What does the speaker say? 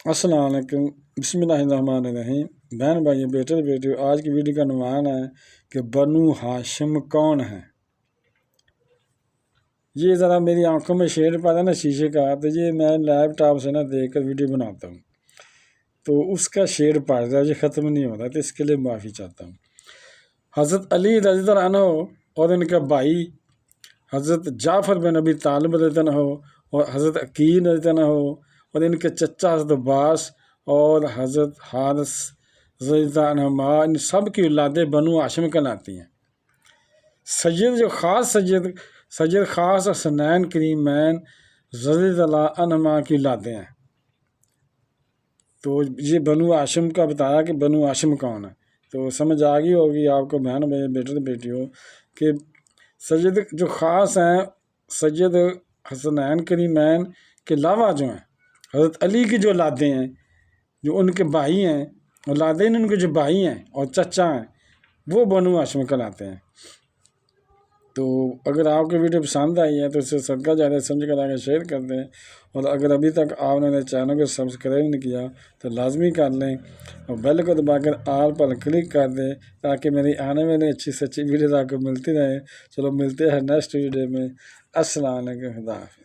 السلام علیکم، بسم اللہ الرحمن الرحیم۔ بہن بھائی بیٹے بیٹیوں، آج کی ویڈیو کا عنوان ہے کہ بنو ہاشم کون ہے۔ یہ ذرا میری آنکھوں میں شیڈ پڑا نا شیشے کا، تو یہ میں لیپ ٹاپ سے نا دیکھ کر ویڈیو بناتا ہوں، تو اس کا شیڈ پڑ رہا ہے، یہ ختم نہیں ہو رہا، تو اس کے لیے معافی چاہتا ہوں۔ حضرت علی رضی اللہ عنہ اور ان کا بھائی حضرت جعفر بن ابی طالب رضی اللہ عنہ اور حضرت عقیل رضی اللہ عنہ اور ان کے چچا حضرت عباس اور حضرت حارث رضی اللہ عنہما، ان سب کی اولادیں بنو ہاشم کہلاتی ہیں۔ سید خاص حسنین کریمین رضی اللہ عنہما کی اولادیں ہیں۔ تو یہ بنو ہاشم کا بتایا کہ بنو ہاشم کون ہے، تو سمجھ آ گئی ہوگی آپ کو بہن بھائی بیٹے بیٹیوں کہ سید جو خاص ہیں سید حسنین کریمین کے علاوہ جو ہیں حضرت علی کی جو اولادیں ہیں، جو ان کے بھائی ہیں، اولادیں ان کے جو بھائی ہیں اور چچا ہیں، وہ بنو ہاشم کہلاتے ہیں۔ تو اگر آپ کی ویڈیو پسند آئی ہے تو اسے صدقہ جاریہ سمجھ کر آگے شیئر کر دیں، اور اگر ابھی تک آپ نے میرے چینل کو سبسکرائب نہیں کیا تو لازمی کر لیں، اور بیل کو دبا کر آل پر کلک کر دیں تاکہ میری آنے والی اچھی سے اچھی ویڈیوز آپ کو ملتی رہیں۔ چلو ملتے ہیں نیکسٹ ویڈیو میں۔ السلام علیکم، خدا حافظ۔